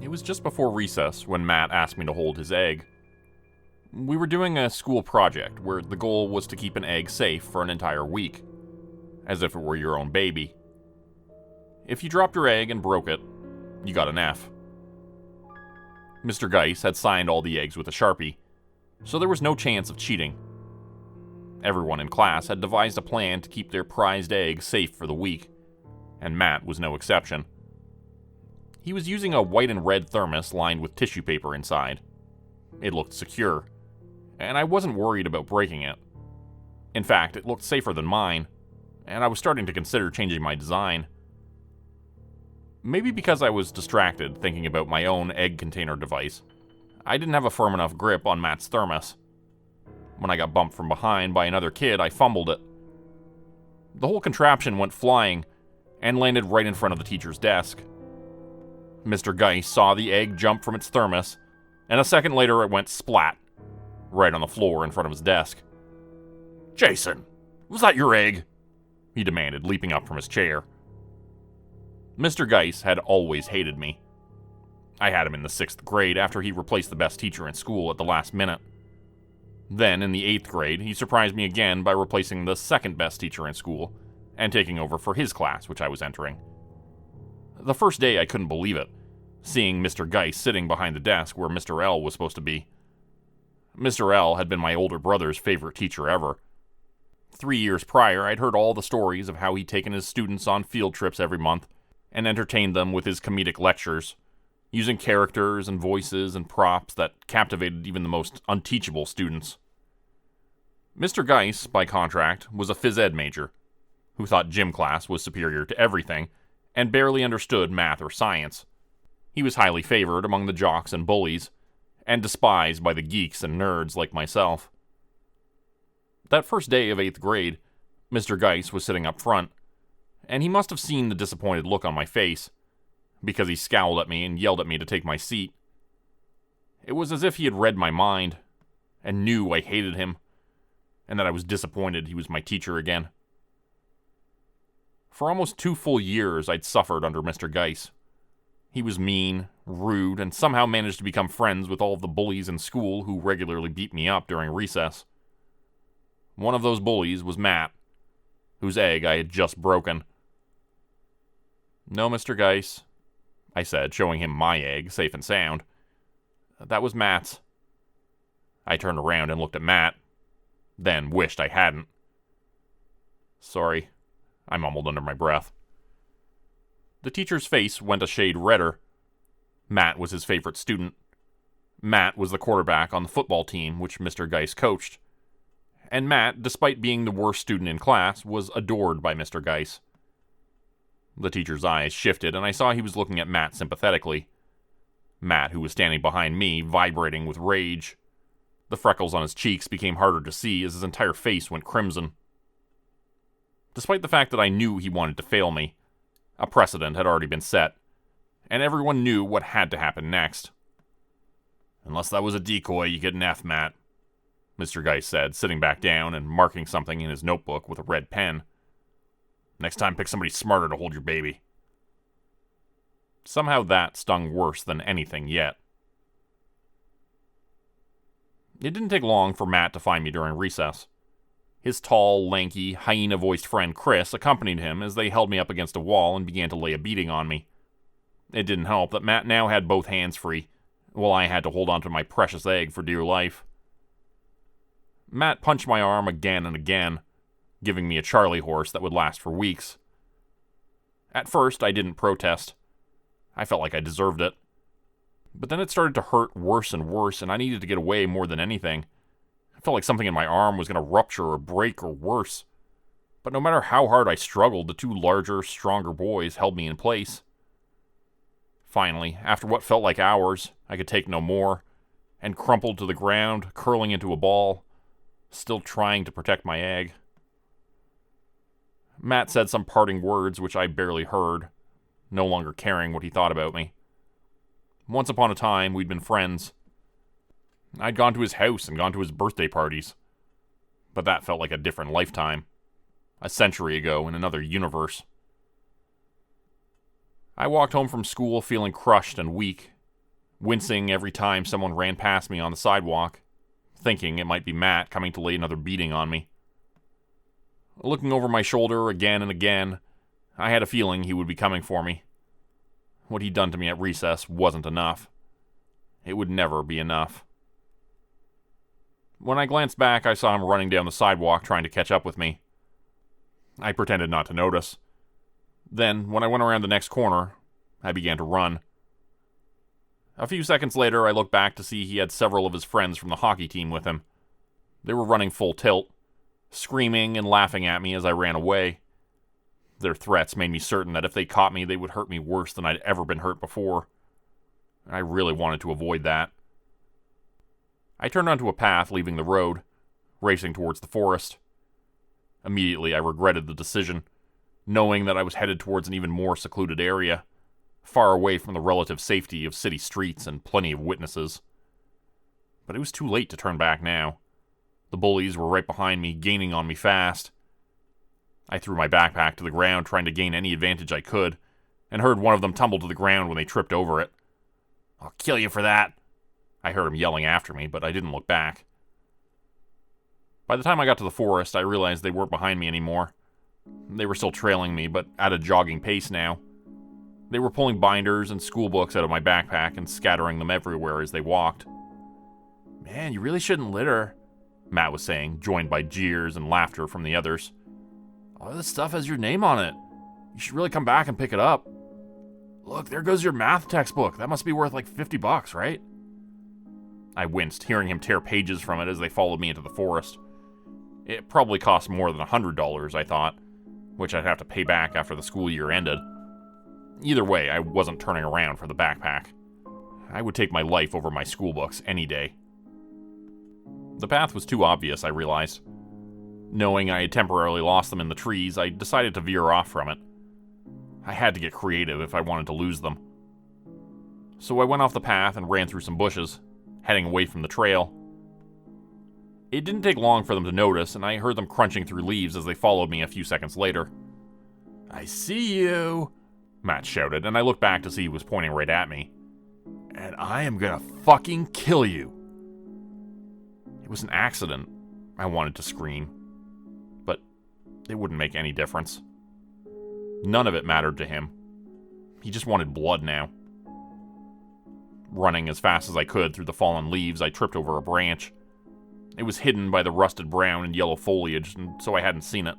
It was just before recess when Matt asked me to hold his egg. We were doing a school project where the goal was to keep an egg safe for an entire week, as if it were your own baby. If you dropped your egg and broke it, you got an F. Mr. Geiss had signed all the eggs with a Sharpie, so there was no chance of cheating. Everyone in class had devised a plan to keep their prized egg safe for the week, and Matt was no exception. He was using a white and red thermos lined with tissue paper inside. It looked secure, and I wasn't worried about breaking it. In fact, it looked safer than mine, and I was starting to consider changing my design. Maybe because I was distracted thinking about my own egg container device, I didn't have a firm enough grip on Matt's thermos. When I got bumped from behind by another kid, I fumbled it. The whole contraption went flying and landed right in front of the teacher's desk. Mr. Geiss saw the egg jump from its thermos, and a second later it went splat, right on the floor in front of his desk. "Jason, was that your egg?" he demanded, leaping up from his chair. Mr. Geiss had always hated me. I had him in the 6th grade after he replaced the best teacher in school at the last minute. Then, in the 8th grade, he surprised me again by replacing the second best teacher in school and taking over for his class, which I was entering. The first day I couldn't believe it, seeing Mr. Geiss sitting behind the desk where Mr. L was supposed to be. Mr. L had been my older brother's favorite teacher ever. 3 years prior, I'd heard all the stories of how he'd taken his students on field trips every month and entertained them with his comedic lectures, using characters and voices and props that captivated even the most unteachable students. Mr. Geiss, by contract, was a phys ed major, who thought gym class was superior to everything, and barely understood math or science. He was highly favored among the jocks and bullies, and despised by the geeks and nerds like myself. That first day of 8th grade, Mr. Geiss was sitting up front, and he must have seen the disappointed look on my face, because he scowled at me and yelled at me to take my seat. It was as if he had read my mind, and knew I hated him, and that I was disappointed he was my teacher again. For almost 2 full years, I'd suffered under Mr. Geiss. He was mean, rude, and somehow managed to become friends with all of the bullies in school who regularly beat me up during recess. One of those bullies was Matt, whose egg I had just broken. "No, Mr. Geiss," I said, showing him my egg, safe and sound. "That was Matt's." I turned around and looked at Matt, then wished I hadn't. "Sorry," I mumbled under my breath. The teacher's face went a shade redder. Matt was his favorite student. Matt was the quarterback on the football team which Mr. Geiss coached. And Matt, despite being the worst student in class, was adored by Mr. Geiss. The teacher's eyes shifted, and I saw he was looking at Matt sympathetically. Matt, who was standing behind me, vibrating with rage. The freckles on his cheeks became harder to see as his entire face went crimson. Despite the fact that I knew he wanted to fail me, a precedent had already been set, and everyone knew what had to happen next. "Unless that was a decoy, you get an F, Matt," Mr. Geiss said, sitting back down and marking something in his notebook with a red pen. "Next time, pick somebody smarter to hold your baby." Somehow that stung worse than anything yet. It didn't take long for Matt to find me during recess. His tall, lanky, hyena-voiced friend Chris accompanied him as they held me up against a wall and began to lay a beating on me. It didn't help that Matt now had both hands free, while I had to hold onto my precious egg for dear life. Matt punched my arm again and again, giving me a Charlie horse that would last for weeks. At first, I didn't protest. I felt like I deserved it. But then it started to hurt worse and worse, and I needed to get away more than anything. I felt like something in my arm was going to rupture or break or worse. But no matter how hard I struggled, the 2 larger, stronger boys held me in place. Finally, after what felt like hours, I could take no more, and crumpled to the ground, curling into a ball, still trying to protect my egg. Matt said some parting words which I barely heard, no longer caring what he thought about me. Once upon a time, we'd been friends. I'd gone to his house and gone to his birthday parties. But that felt like a different lifetime. A century ago in another universe. I walked home from school feeling crushed and weak, wincing every time someone ran past me on the sidewalk, thinking it might be Matt coming to lay another beating on me. Looking over my shoulder again and again, I had a feeling he would be coming for me. What he'd done to me at recess wasn't enough. It would never be enough. When I glanced back, I saw him running down the sidewalk trying to catch up with me. I pretended not to notice. Then, when I went around the next corner, I began to run. A few seconds later, I looked back to see he had several of his friends from the hockey team with him. They were running full tilt, screaming and laughing at me as I ran away. Their threats made me certain that if they caught me, they would hurt me worse than I'd ever been hurt before. I really wanted to avoid that. I turned onto a path leaving the road, racing towards the forest. Immediately, I regretted the decision, knowing that I was headed towards an even more secluded area, far away from the relative safety of city streets and plenty of witnesses. But it was too late to turn back now. The bullies were right behind me, gaining on me fast. I threw my backpack to the ground, trying to gain any advantage I could, and heard one of them tumble to the ground when they tripped over it. "I'll kill you for that," I heard him yelling after me, but I didn't look back. By the time I got to the forest, I realized they weren't behind me anymore. They were still trailing me, but at a jogging pace now. They were pulling binders and school books out of my backpack and scattering them everywhere as they walked. "Man, you really shouldn't litter," Matt was saying, joined by jeers and laughter from the others. "All this stuff has your name on it. You should really come back and pick it up. Look, there goes your math textbook. That must be worth like $50, right?" I winced, hearing him tear pages from it as they followed me into the forest. It probably cost more than $100, I thought, which I'd have to pay back after the school year ended. Either way, I wasn't turning around for the backpack. I would take my life over my school books any day. The path was too obvious, I realized. Knowing I had temporarily lost them in the trees, I decided to veer off from it. I had to get creative if I wanted to lose them. So I went off the path and ran through some bushes, heading away from the trail. It didn't take long for them to notice, and I heard them crunching through leaves as they followed me a few seconds later. "I see you," Matt shouted, and I looked back to see he was pointing right at me. "And I am gonna fucking kill you." It was an accident, I wanted to scream, but it wouldn't make any difference. None of it mattered to him. He just wanted blood now. Running as fast as I could through the fallen leaves, I tripped over a branch. It was hidden by the rusted brown and yellow foliage, and so I hadn't seen it.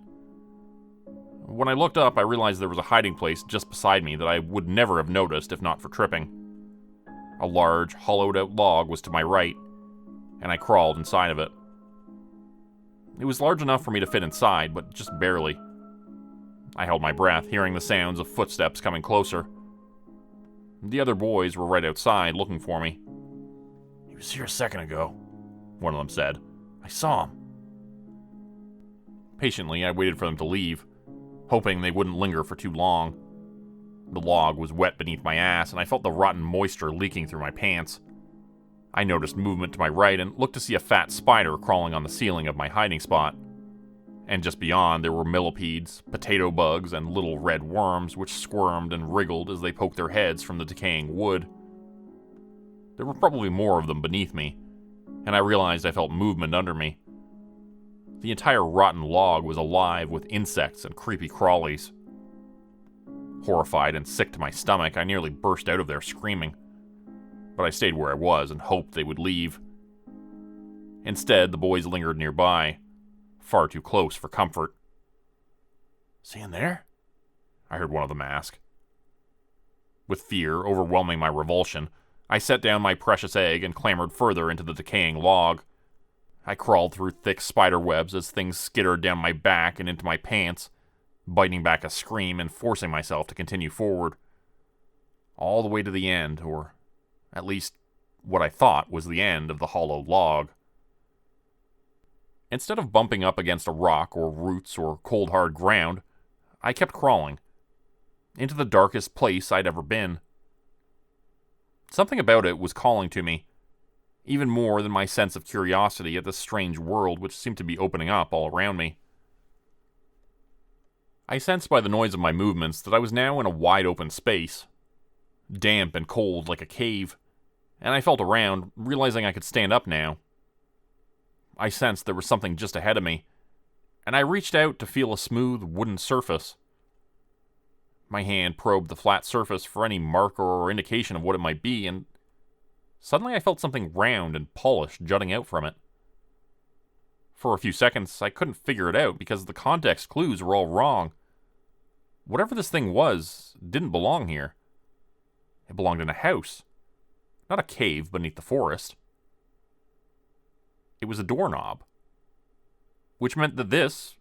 When I looked up, I realized there was a hiding place just beside me that I would never have noticed if not for tripping. A large, hollowed-out log was to my right, and I crawled inside of it. It was large enough for me to fit inside, but just barely. I held my breath, hearing the sounds of footsteps coming closer. The other boys were right outside, looking for me. "He was here a second ago," one of them said. "I saw him." Patiently, I waited for them to leave, hoping they wouldn't linger for too long. The log was wet beneath my ass, and I felt the rotten moisture leaking through my pants. I noticed movement to my right and looked to see a fat spider crawling on the ceiling of my hiding spot. And just beyond, there were millipedes, potato bugs, and little red worms which squirmed and wriggled as they poked their heads from the decaying wood. There were probably more of them beneath me, and I realized I felt movement under me. The entire rotten log was alive with insects and creepy crawlies. Horrified and sick to my stomach, I nearly burst out of there screaming. But I stayed where I was and hoped they would leave. Instead, the boys lingered nearby, far too close for comfort. "See in there?" I heard one of them ask. With fear overwhelming my revulsion, I set down my precious egg and clambered further into the decaying log. I crawled through thick spider webs as things skittered down my back and into my pants, biting back a scream and forcing myself to continue forward. All the way to the end, or at least what I thought was the end of the hollow log. Instead of bumping up against a rock or roots or cold hard ground, I kept crawling, into the darkest place I'd ever been. Something about it was calling to me, even more than my sense of curiosity at this strange world which seemed to be opening up all around me. I sensed by the noise of my movements that I was now in a wide open space, damp and cold like a cave, and I felt around, realizing I could stand up now. I sensed there was something just ahead of me, and I reached out to feel a smooth wooden surface. My hand probed the flat surface for any marker or indication of what it might be, and suddenly I felt something round and polished jutting out from it. For a few seconds, I couldn't figure it out because the context clues were all wrong. Whatever this thing was didn't belong here. It belonged in a house, not a cave beneath the forest. It was a doorknob, which meant that this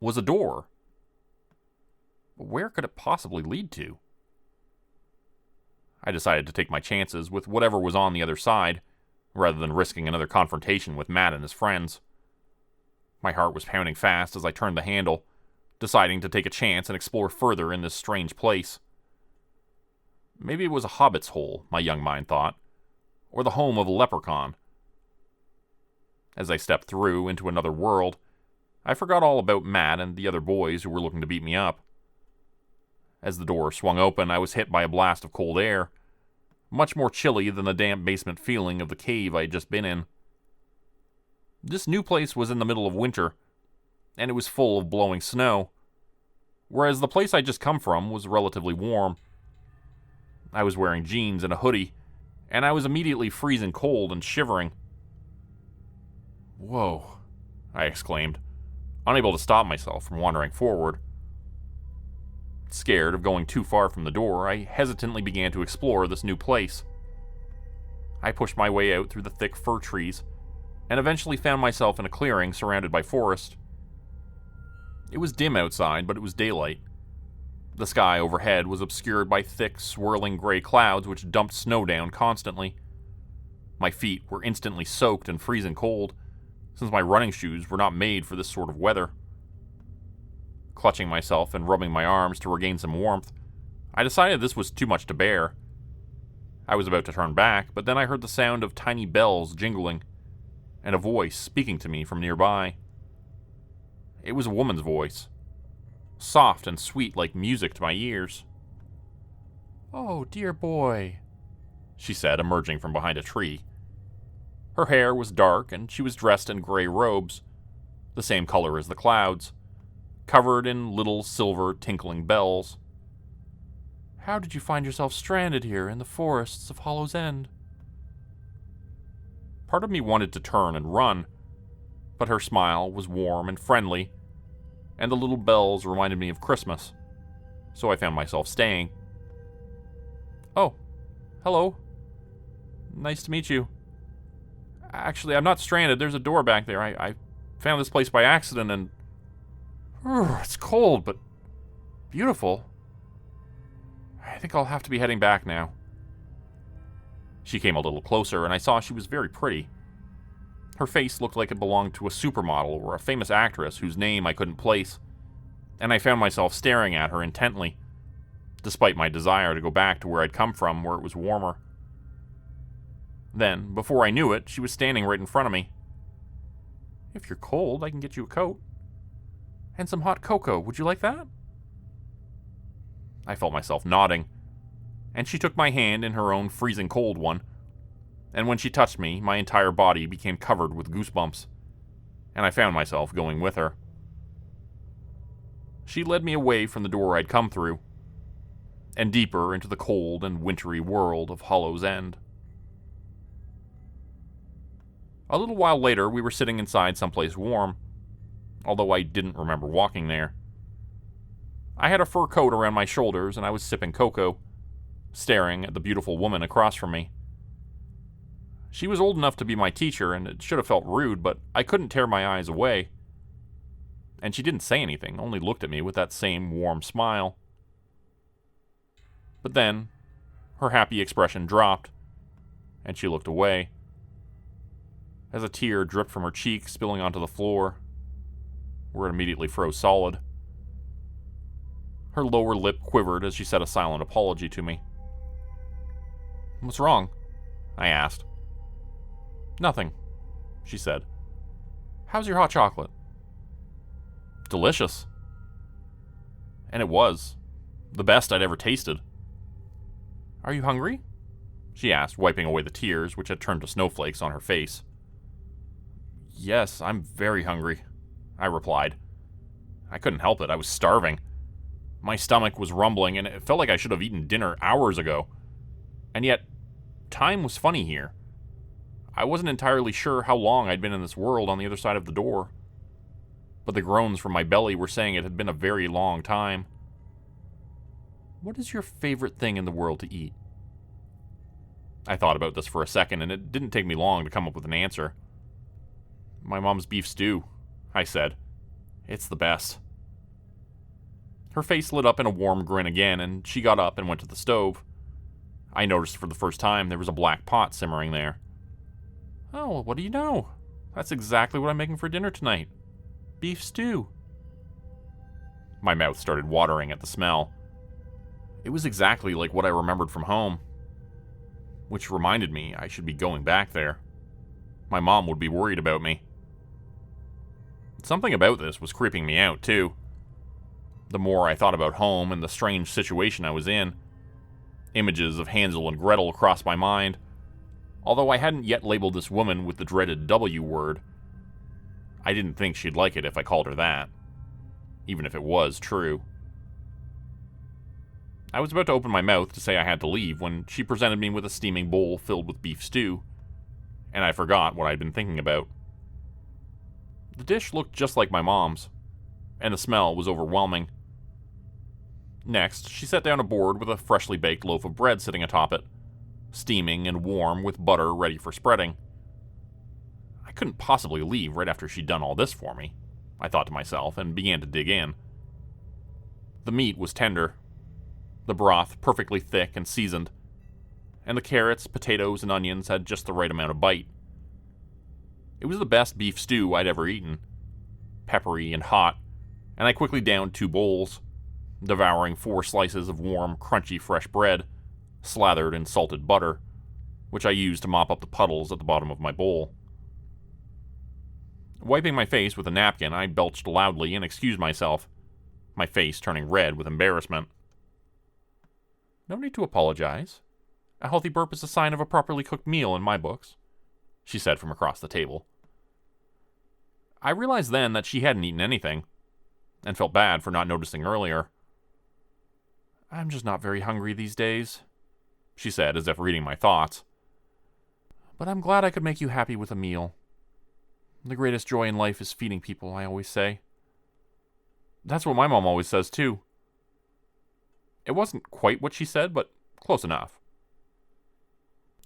was a door. But where could it possibly lead to? I decided to take my chances with whatever was on the other side, rather than risking another confrontation with Matt and his friends. My heart was pounding fast as I turned the handle, deciding to take a chance and explore further in this strange place. Maybe it was a hobbit's hole, my young mind thought, or the home of a leprechaun. As I stepped through into another world, I forgot all about Matt and the other boys who were looking to beat me up. As the door swung open, I was hit by a blast of cold air, much more chilly than the damp basement feeling of the cave I had just been in. This new place was in the middle of winter, and it was full of blowing snow, whereas the place I'd just come from was relatively warm. I was wearing jeans and a hoodie, and I was immediately freezing cold and shivering. "Whoa," I exclaimed, unable to stop myself from wandering forward. Scared of going too far from the door, I hesitantly began to explore this new place. I pushed my way out through the thick fir trees, and eventually found myself in a clearing surrounded by forest. It was dim outside, but it was daylight. The sky overhead was obscured by thick, swirling gray clouds which dumped snow down constantly. My feet were instantly soaked and freezing cold, since my running shoes were not made for this sort of weather. Clutching myself and rubbing my arms to regain some warmth, I decided this was too much to bear. I was about to turn back, but then I heard the sound of tiny bells jingling, and a voice speaking to me from nearby. It was a woman's voice, soft and sweet like music to my ears. "Oh, dear boy," she said, emerging from behind a tree. Her hair was dark, and she was dressed in gray robes, the same color as the clouds, covered in little silver tinkling bells. "How did you find yourself stranded here in the forests of Hollow's End?" Part of me wanted to turn and run, but her smile was warm and friendly, and the little bells reminded me of Christmas, so I found myself staying. "Oh, hello. Nice to meet you. Actually, I'm not stranded. There's a door back there. I found this place by accident, and it's cold, but beautiful. I think I'll have to be heading back now." She came a little closer, and I saw she was very pretty. Her face looked like it belonged to a supermodel or a famous actress whose name I couldn't place, and I found myself staring at her intently, despite my desire to go back to where I'd come from, where it was warmer. Then, before I knew it, she was standing right in front of me. "If you're cold, I can get you a coat. And some hot cocoa. Would you like that?" I felt myself nodding, and she took my hand in her own freezing cold one, and when she touched me, my entire body became covered with goosebumps, and I found myself going with her. She led me away from the door I'd come through, and deeper into the cold and wintry world of Hollow's End. A little while later, we were sitting inside someplace warm, although I didn't remember walking there. I had a fur coat around my shoulders, and I was sipping cocoa, staring at the beautiful woman across from me. She was old enough to be my teacher, and it should have felt rude, but I couldn't tear my eyes away. And she didn't say anything, only looked at me with that same warm smile. But then, her happy expression dropped, and she looked away, as a tear dripped from her cheek, spilling onto the floor, where it immediately froze solid. Her lower lip quivered as she said a silent apology to me. "What's wrong?" I asked. "Nothing," she said. "How's your hot chocolate?" "Delicious." And it was. The best I'd ever tasted. "Are you hungry?" she asked, wiping away the tears which had turned to snowflakes on her face. Yes, I'm very hungry, I replied. I couldn't help it. I was starving. My stomach was rumbling, and it felt like I should have eaten dinner hours ago. And yet, time was funny here. I wasn't entirely sure how long I'd been in this world on the other side of the door. But the groans from my belly were saying it had been a very long time. What is your favorite thing in the world to eat? I thought about this for a second, and it didn't take me long to come up with an answer. My mom's beef stew, I said. It's the best. Her face lit up in a warm grin again, and she got up and went to the stove. I noticed for the first time there was a black pot simmering there. Oh, what do you know? That's exactly what I'm making for dinner tonight. Beef stew. My mouth started watering at the smell. It was exactly like what I remembered from home. Which reminded me I should be going back there. My mom would be worried about me. Something about this was creeping me out, too. The more I thought about home and the strange situation I was in, images of Hansel and Gretel crossed my mind, although I hadn't yet labeled this woman with the dreaded W word. I didn't think she'd like it if I called her that, even if it was true. I was about to open my mouth to say I had to leave when she presented me with a steaming bowl filled with beef stew, and I forgot what I'd been thinking about. The dish looked just like my mom's, and the smell was overwhelming. Next, she set down a board with a freshly baked loaf of bread sitting atop it, steaming and warm with butter ready for spreading. I couldn't possibly leave right after she'd done all this for me, I thought to myself, and began to dig in. The meat was tender, the broth perfectly thick and seasoned, and the carrots, potatoes, and onions had just the right amount of bite. It was the best beef stew I'd ever eaten, peppery and hot, and I quickly downed 2 bowls, devouring 4 slices of warm, crunchy fresh bread, slathered in salted butter, which I used to mop up the puddles at the bottom of my bowl. Wiping my face with a napkin, I belched loudly and excused myself, my face turning red with embarrassment. No need to apologize. A healthy burp is a sign of a properly cooked meal in my books, she said from across the table. I realized then that she hadn't eaten anything, and felt bad for not noticing earlier. I'm just not very hungry these days, she said, as if reading my thoughts. But I'm glad I could make you happy with a meal. The greatest joy in life is feeding people, I always say. That's what my mom always says, too. It wasn't quite what she said, but close enough.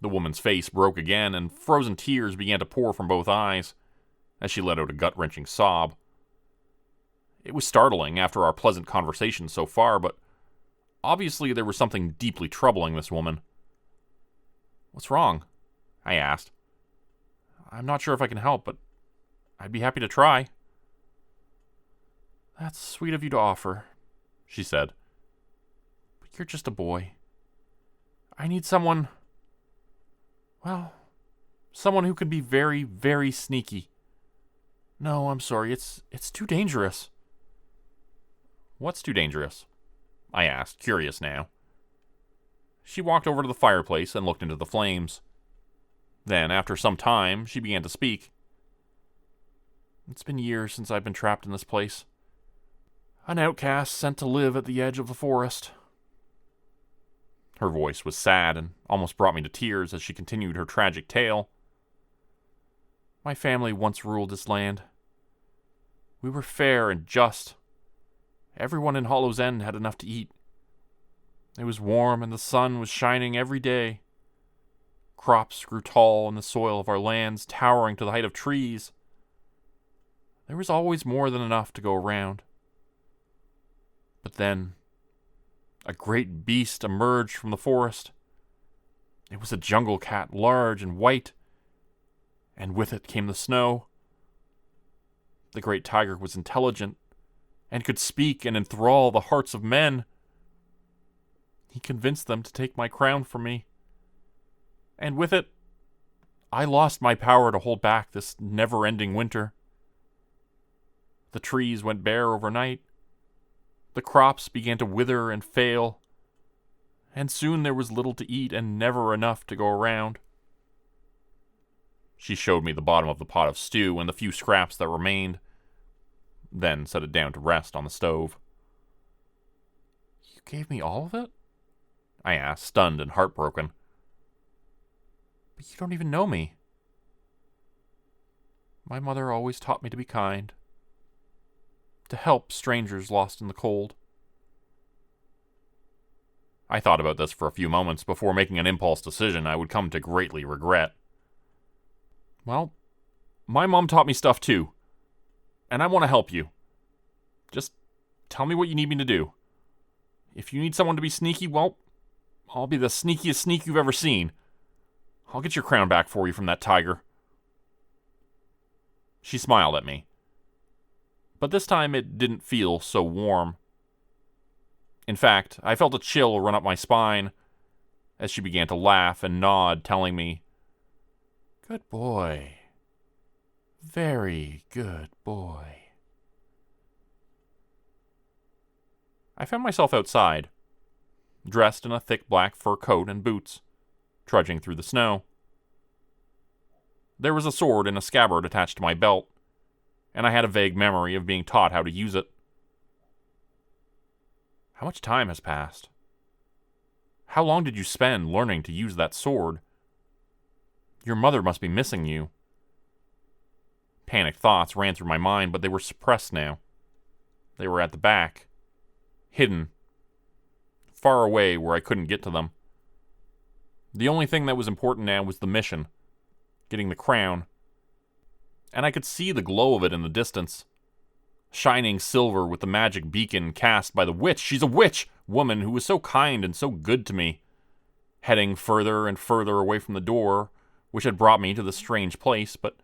The woman's face broke again, and frozen tears began to pour from both eyes, as she let out a gut-wrenching sob. It was startling after our pleasant conversation so far, but obviously there was something deeply troubling this woman. What's wrong? I asked. I'm not sure if I can help, but I'd be happy to try. That's sweet of you to offer, she said. But you're just a boy. I need someone... well, someone who can be very, very sneaky. No, I'm sorry, it's too dangerous. What's too dangerous? I asked, curious now. She walked over to the fireplace and looked into the flames. Then, after some time, she began to speak. It's been years since I've been trapped in this place. An outcast sent to live at the edge of the forest. Her voice was sad and almost brought me to tears as she continued her tragic tale. My family once ruled this land. We were fair and just. Everyone in Hollow's End had enough to eat. It was warm and the sun was shining every day. Crops grew tall in the soil of our lands, towering to the height of trees. There was always more than enough to go around. But then, a great beast emerged from the forest. It was a jungle cat, large and white, and with it came the snow. The great tiger was intelligent, and could speak and enthrall the hearts of men. He convinced them to take my crown from me. And with it, I lost my power to hold back this never-ending winter. The trees went bare overnight. The crops began to wither and fail. And soon there was little to eat and never enough to go around. She showed me the bottom of the pot of stew and the few scraps that remained, then set it down to rest on the stove. "You gave me all of it?" I asked, stunned and heartbroken. "But you don't even know me." "My mother always taught me to be kind, to help strangers lost in the cold." I thought about this for a few moments before making an impulse decision I would come to greatly regret. "Well, my mom taught me stuff too, and I want to help you. Just tell me what you need me to do. If you need someone to be sneaky, well, I'll be the sneakiest sneak you've ever seen. I'll get your crown back for you from that tiger." She smiled at me, but this time it didn't feel so warm. In fact, I felt a chill run up my spine as she began to laugh and nod, telling me, "Good boy. Very good boy." I found myself outside, dressed in a thick black fur coat and boots, trudging through the snow. There was a sword in a scabbard attached to my belt, and I had a vague memory of being taught how to use it. How much time has passed? How long did you spend learning to use that sword? Your mother must be missing you. Panicked thoughts ran through my mind, but they were suppressed now. They were at the back, hidden, far away where I couldn't get to them. The only thing that was important now was the mission, getting the crown. And I could see the glow of it in the distance, shining silver with the magic beacon cast by the witch. She's a witch woman who was so kind and so good to me, heading further and further away from the door, which had brought me to this strange place, but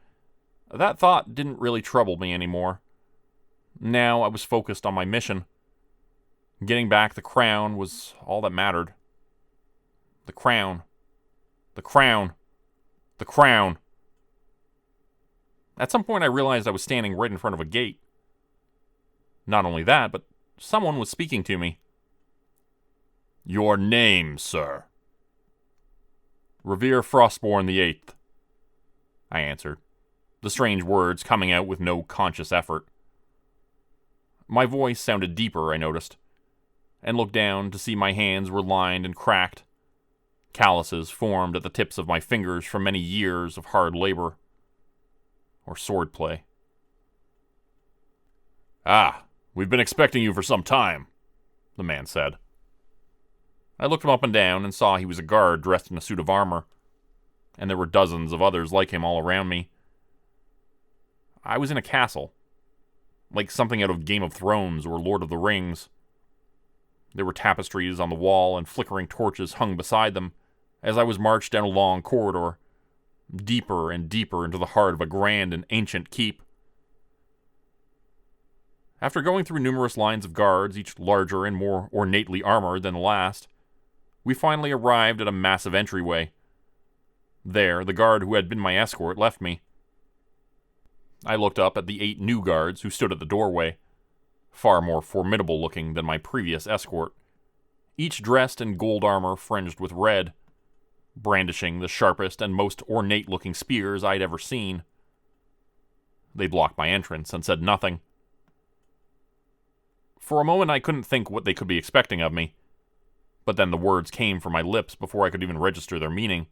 that thought didn't really trouble me anymore. Now I was focused on my mission. Getting back the crown was all that mattered. The crown. The crown. The crown. At some point I realized I was standing right in front of a gate. Not only that, but someone was speaking to me. "Your name, sir?" "Revere Frostborn the Eighth," I answered, the strange words coming out with no conscious effort. My voice sounded deeper, I noticed, and looked down to see my hands were lined and cracked. Calluses formed at the tips of my fingers from many years of hard labor or swordplay. "Ah, we've been expecting you for some time," the man said. I looked him up and down and saw he was a guard dressed in a suit of armor, and there were dozens of others like him all around me. I was in a castle, like something out of Game of Thrones or Lord of the Rings. There were tapestries on the wall and flickering torches hung beside them as I was marched down a long corridor, deeper and deeper into the heart of a grand and ancient keep. After going through numerous lines of guards, each larger and more ornately armored than the last, we finally arrived at a massive entryway. There, the guard who had been my escort left me. I looked up at the 8 new guards who stood at the doorway, far more formidable looking than my previous escort, each dressed in gold armor fringed with red, brandishing the sharpest and most ornate-looking spears I'd ever seen. They blocked my entrance and said nothing. For a moment I couldn't think what they could be expecting of me, but then the words came from my lips before I could even register their meaning.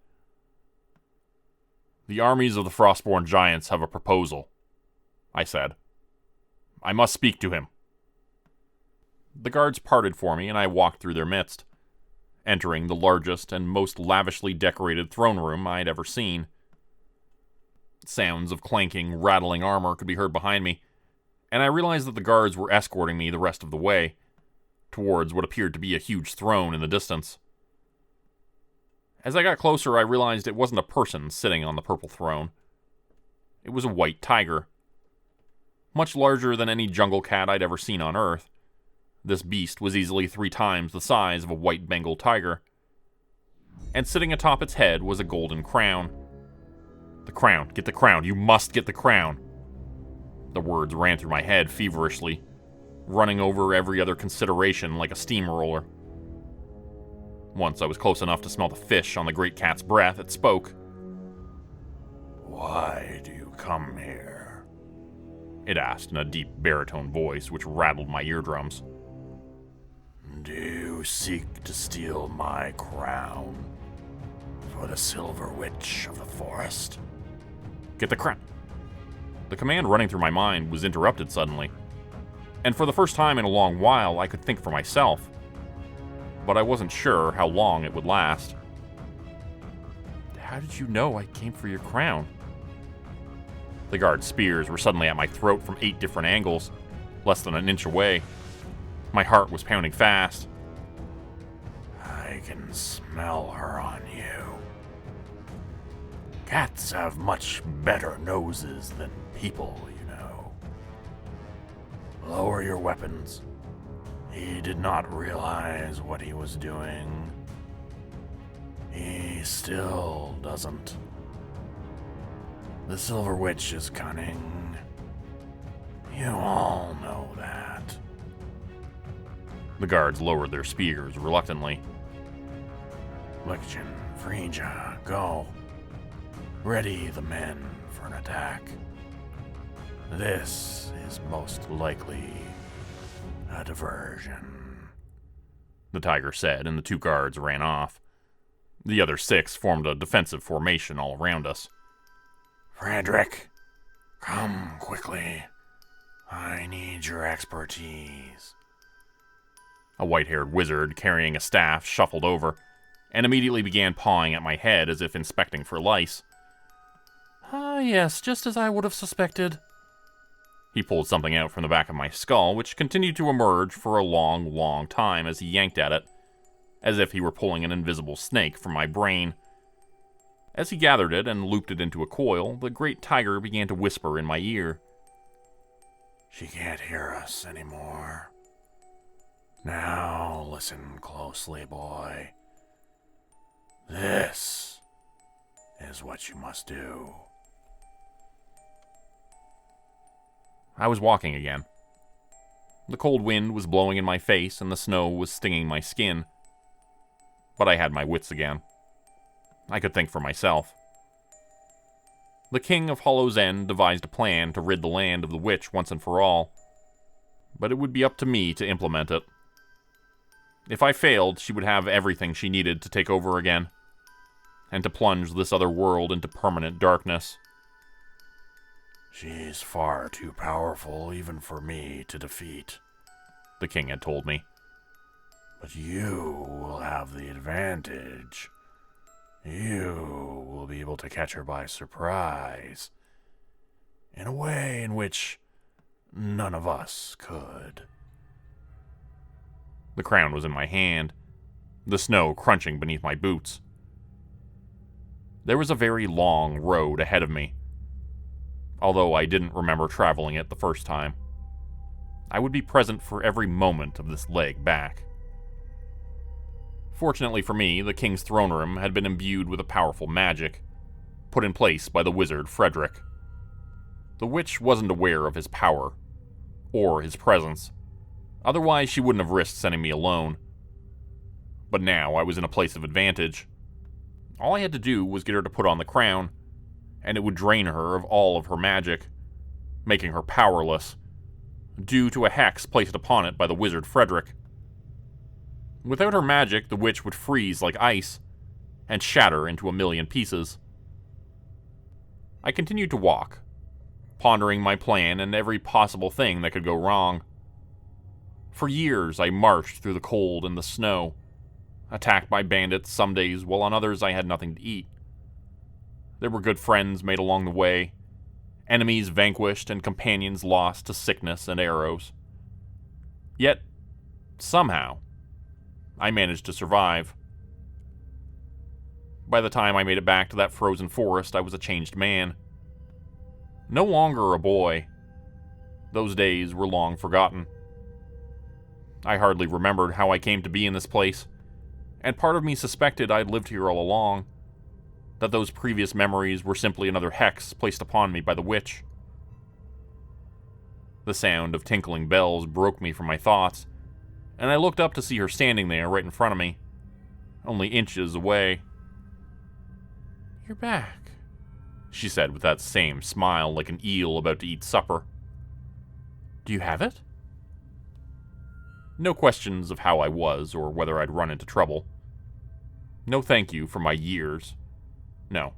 "The armies of the Frostborn Giants have a proposal," I said. "I must speak to him." The guards parted for me and I walked through their midst, entering the largest and most lavishly decorated throne room I'd ever seen. Sounds of clanking, rattling armor could be heard behind me, and I realized that the guards were escorting me the rest of the way, towards what appeared to be a huge throne in the distance. As I got closer, I realized it wasn't a person sitting on the purple throne. It was a white tiger. Much larger than any jungle cat I'd ever seen on Earth, this beast was easily 3 times the size of a white Bengal tiger. And sitting atop its head was a golden crown. "The crown, get the crown, you must get the crown." The words ran through my head feverishly, running over every other consideration like a steamroller. Once I was close enough to smell the fish on the great cat's breath, it spoke. "Why do you come here?" It asked in a deep baritone voice which rattled my eardrums. "Do you seek to steal my crown for the Silver Witch of the Forest?" Get the crown. The command running through my mind was interrupted suddenly, and for the first time in a long while I could think for myself, but I wasn't sure how long it would last. How did you know I came for your crown? The guard's spears were suddenly at my throat from 8 different angles, less than an inch away. My heart was pounding fast. "I can smell her on you. Cats have much better noses than people, you know. Lower your weapons." He did not realize what he was doing. He still doesn't. The Silver Witch is cunning. You all know that. The guards lowered their spears reluctantly. Lichtchen, Freenja, go. Ready the men for an attack. This is most likely a diversion, the tiger said, and the 2 guards ran off. The other 6 formed a defensive formation all around us. "Frederick, come quickly. I need your expertise." A white-haired wizard carrying a staff shuffled over and immediately began pawing at my head as if inspecting for lice. "Ah, yes, just as I would have suspected." He pulled something out from the back of my skull, which continued to emerge for a long, long time as he yanked at it, as if he were pulling an invisible snake from my brain. As he gathered it and looped it into a coil, the great tiger began to whisper in my ear. "She can't hear us anymore. Now listen closely, boy. This is what you must do." I was walking again. The cold wind was blowing in my face and the snow was stinging my skin. But I had my wits again. I could think for myself. The king of Hollow's End devised a plan to rid the land of the witch once and for all, but it would be up to me to implement it. If I failed, she would have everything she needed to take over again, and to plunge this other world into permanent darkness. "She's far too powerful even for me to defeat," the king had told me. "But you will have the advantage. You will be able to catch her by surprise, in a way in which none of us could." The crown was in my hand, the snow crunching beneath my boots. There was a very long road ahead of me, although I didn't remember traveling it the first time. I would be present for every moment of this leg back. Fortunately for me, the king's throne room had been imbued with a powerful magic, put in place by the wizard Frederick. The witch wasn't aware of his power, or his presence, otherwise she wouldn't have risked sending me alone. But now I was in a place of advantage. All I had to do was get her to put on the crown, and it would drain her of all of her magic, making her powerless, due to a hex placed upon it by the wizard Frederick. Without her magic, the witch would freeze like ice, and shatter into a million pieces. I continued to walk, pondering my plan and every possible thing that could go wrong. For years I marched through the cold and the snow, attacked by bandits some days, while on others I had nothing to eat. There were good friends made along the way, enemies vanquished, and companions lost to sickness and arrows. Yet, somehow, I managed to survive. By the time I made it back to that frozen forest, I was a changed man. No longer a boy. Those days were long forgotten. I hardly remembered how I came to be in this place, and part of me suspected I'd lived here all along, that those previous memories were simply another hex placed upon me by the witch. The sound of tinkling bells broke me from my thoughts, and I looked up to see her standing there right in front of me, only inches away. "You're back," she said with that same smile like an eel about to eat supper. "Do you have it?" No questions of how I was or whether I'd run into trouble. No thank you for my years. No,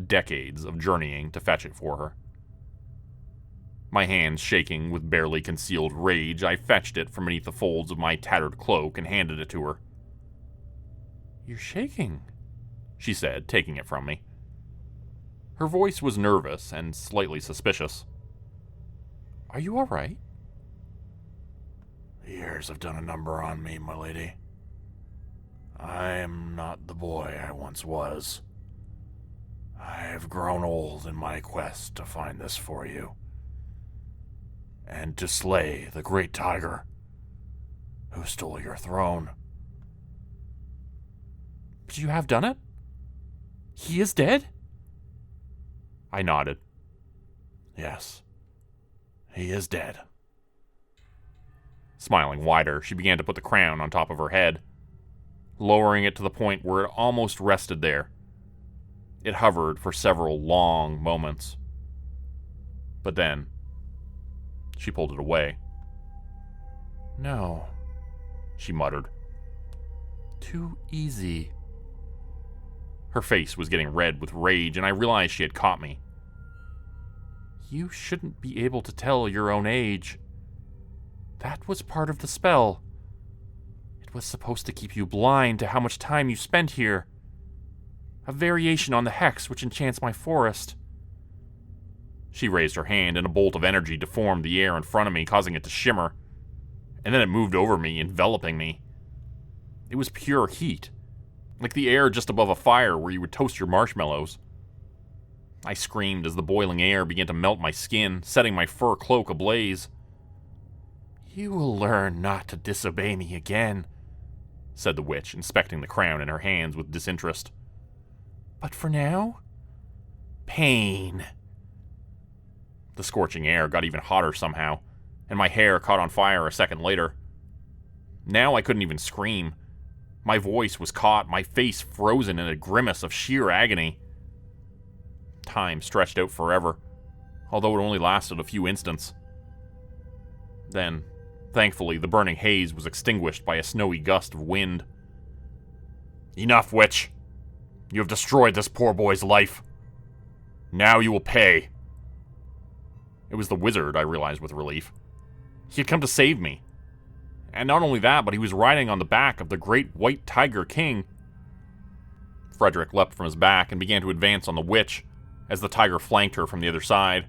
decades of journeying to fetch it for her. My hands shaking with barely concealed rage, I fetched it from beneath the folds of my tattered cloak and handed it to her. "You're shaking," she said, taking it from me. Her voice was nervous and slightly suspicious. "Are you all right?" "The years have done a number on me, my lady. I am not the boy I once was. I have grown old in my quest to find this for you, and to slay the great tiger who stole your throne." "But you have done it? He is dead?" I nodded. "Yes, he is dead." Smiling wider, she began to put the crown on top of her head, lowering it to the point where it almost rested there. It hovered for several long moments. But then, she pulled it away. "No," she muttered. "Too easy." Her face was getting red with rage, and I realized she had caught me. "You shouldn't be able to tell your own age. That was part of the spell. It was supposed to keep you blind to how much time you spent here. A variation on the hex which enchants my forest." She raised her hand, and a bolt of energy deformed the air in front of me, causing it to shimmer. And then it moved over me, enveloping me. It was pure heat, like the air just above a fire where you would toast your marshmallows. I screamed as the boiling air began to melt my skin, setting my fur cloak ablaze. "You will learn not to disobey me again," said the witch, inspecting the crown in her hands with disinterest. "But for now, pain." The scorching air got even hotter somehow, and my hair caught on fire a second later. Now I couldn't even scream. My voice was caught, my face frozen in a grimace of sheer agony. Time stretched out forever, although it only lasted a few instants. Then, thankfully, the burning haze was extinguished by a snowy gust of wind. "Enough, witch! You have destroyed this poor boy's life. Now you will pay." It was the wizard, I realized with relief. He had come to save me. And not only that, but he was riding on the back of the great white tiger king. Frederick leapt from his back and began to advance on the witch, as the tiger flanked her from the other side.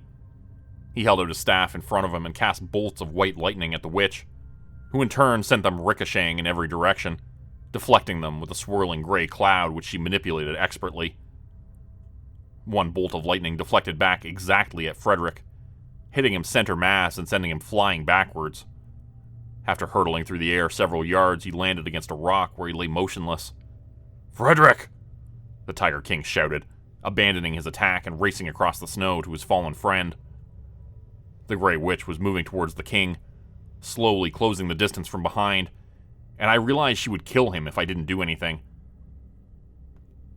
He held out his staff in front of him and cast bolts of white lightning at the witch, who in turn sent them ricocheting in every direction, deflecting them with a swirling gray cloud which she manipulated expertly. One bolt of lightning deflected back exactly at Frederick, hitting him center mass and sending him flying backwards. After hurtling through the air several yards, he landed against a rock where he lay motionless. "Frederick!" the Tiger King shouted, abandoning his attack and racing across the snow to his fallen friend. The Grey Witch was moving towards the king, slowly closing the distance from behind, and I realized she would kill him if I didn't do anything.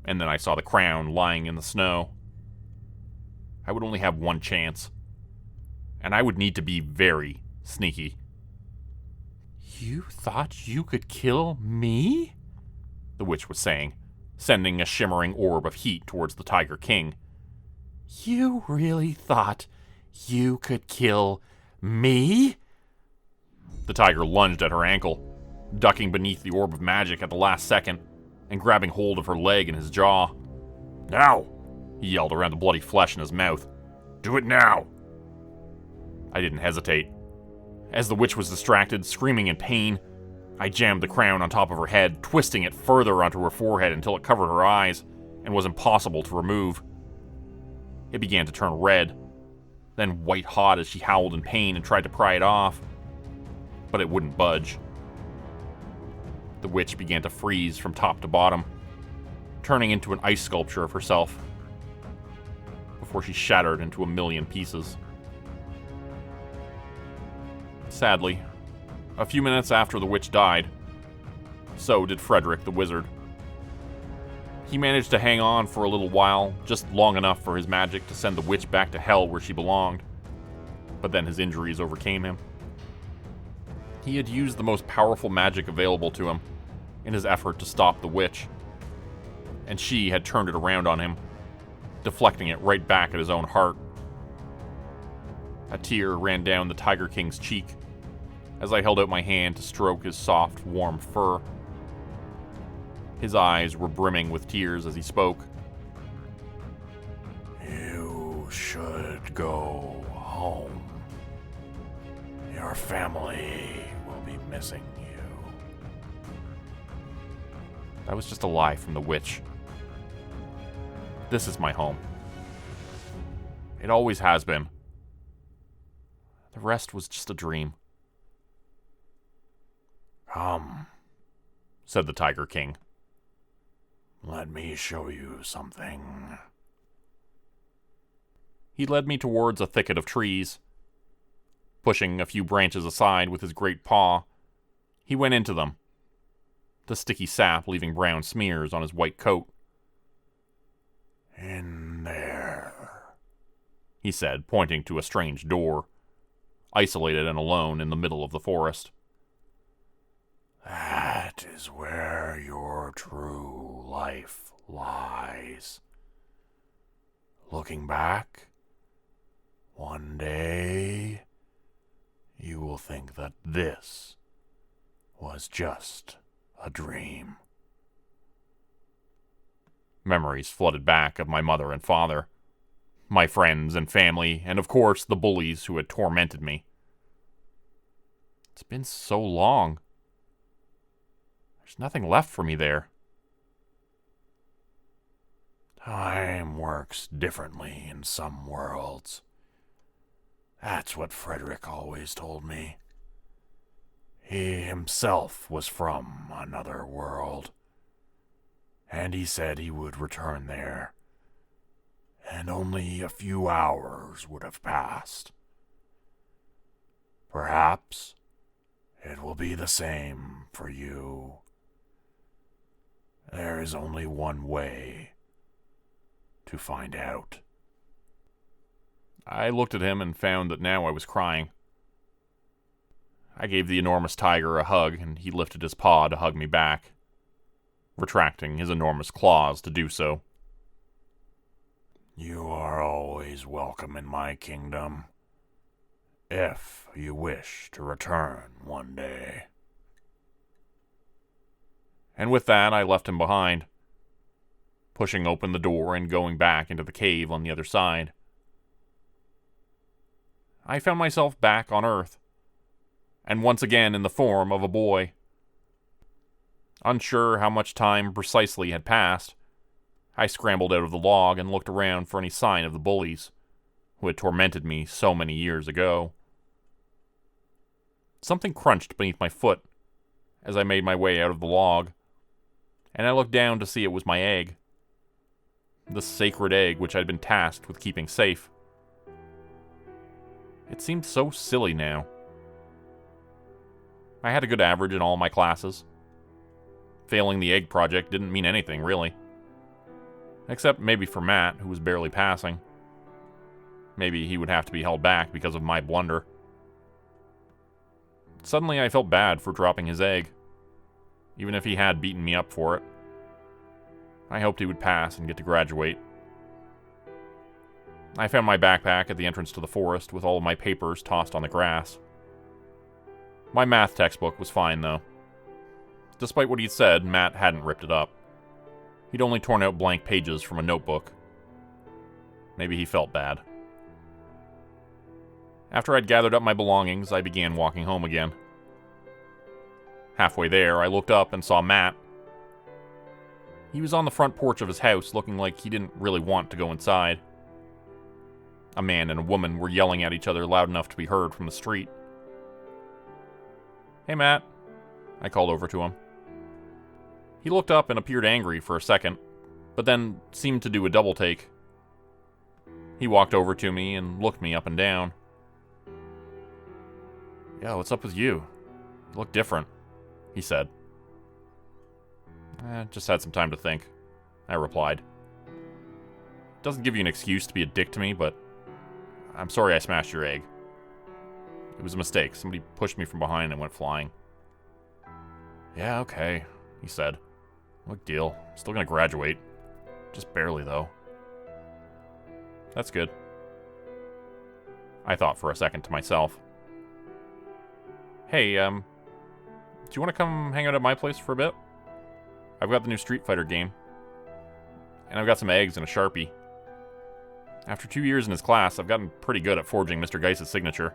And then I saw the crown lying in the snow. I would only have one chance, and I would need to be very sneaky. "You thought you could kill me?" the witch was saying, sending a shimmering orb of heat towards the Tiger King. "You really thought you could kill me?" The tiger lunged at her ankle, ducking beneath the orb of magic at the last second, and grabbing hold of her leg in his jaw. "Now!" he yelled around the bloody flesh in his mouth. "Do it now!" I didn't hesitate. As the witch was distracted, screaming in pain, I jammed the crown on top of her head, twisting it further onto her forehead until it covered her eyes and was impossible to remove. It began to turn red, then white-hot as she howled in pain and tried to pry it off, but it wouldn't budge. The witch began to freeze from top to bottom, turning into an ice sculpture of herself, before she shattered into a million pieces. Sadly, a few minutes after the witch died, so did Frederick the wizard. He managed to hang on for a little while, just long enough for his magic to send the witch back to hell where she belonged. But then his injuries overcame him. He had used the most powerful magic available to him in his effort to stop the witch, and she had turned it around on him, deflecting it right back at his own heart. A tear ran down the Tiger King's cheek as I held out my hand to stroke his soft, warm fur. His eyes were brimming with tears as he spoke. You should go home. Your family will be missing you. That was just a lie from the witch. This is my home. It always has been. The rest was just a dream. Come, said the Tiger King. let me show you something. He led me towards a thicket of trees. Pushing a few branches aside with his great paw, he went into them, the sticky sap leaving brown smears on his white coat. In there, he said, pointing to a strange door, isolated and alone in the middle of the forest. That is where your true life lies. Looking back, one day you will think that this was just a dream. Memories flooded back of my mother and father, my friends and family, and of course the bullies who had tormented me. It's been so long. There's nothing left for me there. Time works differently in some worlds. That's what Frederick always told me. He himself was from another world, and he said he would return there, and only a few hours would have passed. Perhaps it will be the same for you. There is only one way to find out. I looked at him and found that now I was crying. I gave the enormous tiger a hug, and he lifted his paw to hug me back, retracting his enormous claws to do so. You are always welcome in my kingdom, if you wish to return one day. And with that, I left him behind, pushing open the door and going back into the cave on the other side. I found myself back on Earth, and once again in the form of a boy. Unsure how much time precisely had passed, I scrambled out of the log and looked around for any sign of the bullies who had tormented me so many years ago. Something crunched beneath my foot as I made my way out of the log, and I looked down to see it was my egg. The sacred egg which I'd been tasked with keeping safe. It seemed so silly now. I had a good average in all my classes. Failing the egg project didn't mean anything, really. Except maybe for Matt, who was barely passing. Maybe he would have to be held back because of my blunder. Suddenly I felt bad for dropping his egg, even if he had beaten me up for it. I hoped he would pass and get to graduate. I found my backpack at the entrance to the forest with all of my papers tossed on the grass. My math textbook was fine, though. Despite what he'd said, Matt hadn't ripped it up. He'd only torn out blank pages from a notebook. Maybe he felt bad. After I'd gathered up my belongings, I began walking home again. Halfway there, I looked up and saw Matt. He was on the front porch of his house, looking like he didn't really want to go inside. A man and a woman were yelling at each other loud enough to be heard from the street. "Hey, Matt," I called over to him. He looked up and appeared angry for a second, but then seemed to do a double take. He walked over to me and looked me up and down. "Yeah, what's up with you? You look different," he said. "Just had some time to think," I replied. Doesn't give you an excuse to be a dick to me, but I'm sorry I smashed your egg. It was a mistake. Somebody pushed me from behind and went flying. Yeah, okay, he said. No big deal. Still gonna graduate. Just barely, though. That's good. I thought for a second to myself. Hey, do you want to come hang out at my place for a bit? I've got the new Street Fighter game. And I've got some eggs and a Sharpie. After 2 years in his class, I've gotten pretty good at forging Mr. Geiss's signature.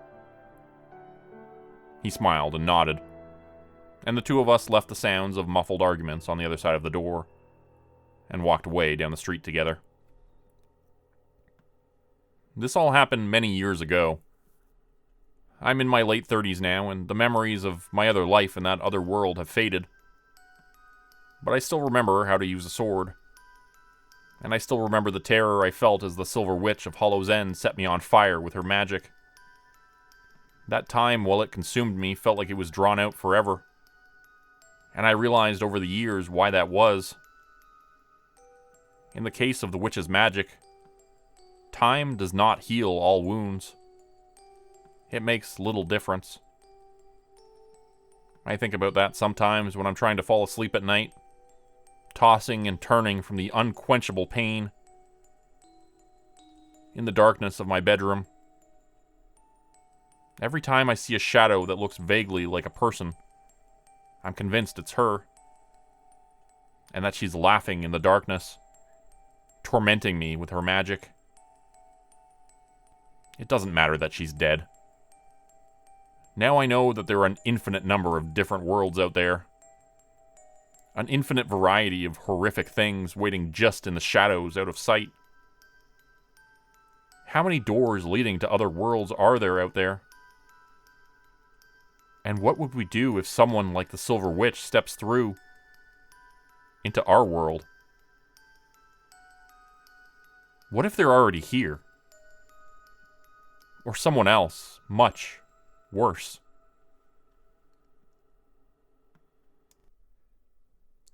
He smiled and nodded. And the two of us left the sounds of muffled arguments on the other side of the door and walked away down the street together. This all happened many years ago. I'm in my late 30s now, and the memories of my other life in that other world have faded. But I still remember how to use a sword. And I still remember the terror I felt as the Silver Witch of Hollow's End set me on fire with her magic. That time, while it consumed me, felt like it was drawn out forever. And I realized over the years why that was. In the case of the witch's magic, time does not heal all wounds. It makes little difference. I think about that sometimes when I'm trying to fall asleep at night, tossing and turning from the unquenchable pain in the darkness of my bedroom. Every time I see a shadow that looks vaguely like a person, I'm convinced it's her, and that she's laughing in the darkness, tormenting me with her magic. It doesn't matter that she's dead. Now I know that there are an infinite number of different worlds out there. An infinite variety of horrific things waiting just in the shadows out of sight. How many doors leading to other worlds are there out there? And what would we do if someone like the Silver Witch steps through into our world? What if they're already here? Or someone else, much worse?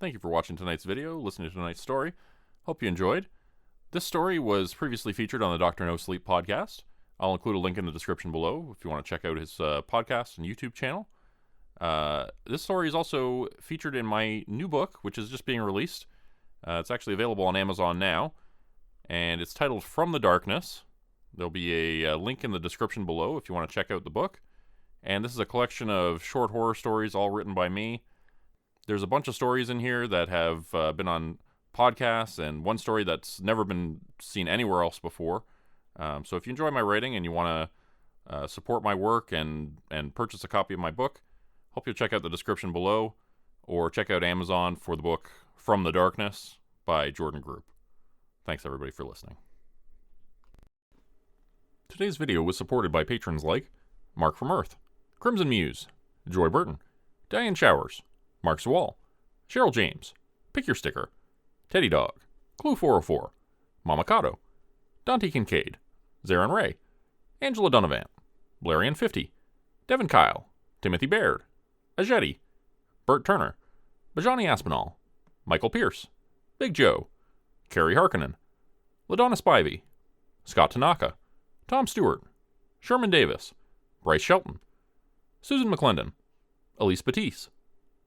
Thank you for watching tonight's video, listening to tonight's story. Hope you enjoyed. This story was previously featured on the Dr. Nosleep podcast. I'll include a link in the description below if you want to check out his podcast and YouTube channel. This story is also featured in my new book, which is just being released. It's actually available on Amazon now, and it's titled From the Darkness. There'll be a link in the description below if you want to check out the book. And this is a collection of short horror stories all written by me. There's a bunch of stories in here that have been on podcasts, and one story that's never been seen anywhere else before. So if you enjoy my writing and you want to support my work and purchase a copy of my book, hope you'll check out the description below, or check out Amazon for the book From the Darkness by Jordan Grupe. Thanks everybody for listening. Today's video was supported by patrons like Mark from Earth, Crimson Muse, Joy Burton, Diane Showers, Mark Swall, Cheryl James, Pick Your Sticker, Teddy Dog, Clue 404, Mama Cotto, Dante Kincaid, Zarin Ray, Angela Donovan, Blarian 50, Devin Kyle, Timothy Baird, Ajeti, Bert Turner, Bajani Aspinall, Michael Pierce, Big Joe, Carrie Harkonnen, LaDonna Spivey, Scott Tanaka, Tom Stewart, Sherman Davis, Bryce Shelton, Susan McClendon, Elise Batiste,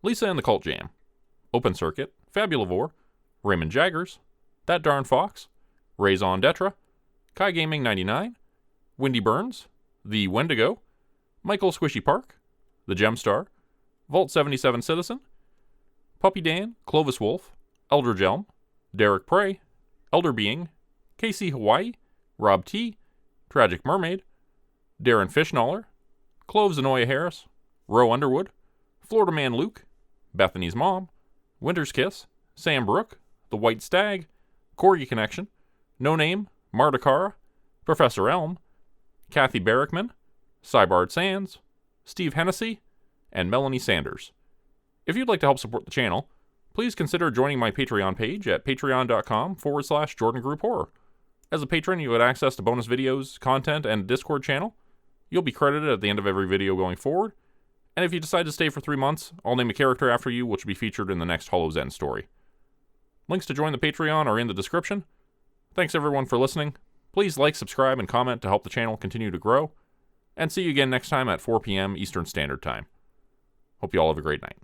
Lisa and the Cult Jam, Open Circuit, Fabulavore, Raymond Jaggers, That Darn Fox, Raison Detra, Kai Gaming 99, Wendy Burns, The Wendigo, Michael Squishy Park, The Gemstar, Vault 77 Citizen, Puppy Dan, Clovis Wolf, Eldridge Elm, Derek Prey, Elder Being, KC Hawaii, Rob T, Tragic Mermaid, Darren Fishnoller, Cloves Anoya Harris, Roe Underwood, Florida Man Luke, Bethany's Mom, Winter's Kiss, Sam Brook, The White Stag, Corgi Connection, No Name, Marta Cara, Professor Elm, Kathy Barrickman, Cybard Sands, Steve Hennessy, and Melanie Sanders. If you'd like to help support the channel, please consider joining my Patreon page at patreon.com/Jordan Grupe Horror. As a patron, you get access to bonus videos, content, and a Discord channel. You'll be credited at the end of every video going forward. And if you decide to stay for 3 months, I'll name a character after you, which will be featured in the next Hollow's End story. Links to join the Patreon are in the description. Thanks everyone for listening. Please like, subscribe, and comment to help the channel continue to grow. And see you again next time at 4 p.m. Eastern Standard Time. Hope you all have a great night.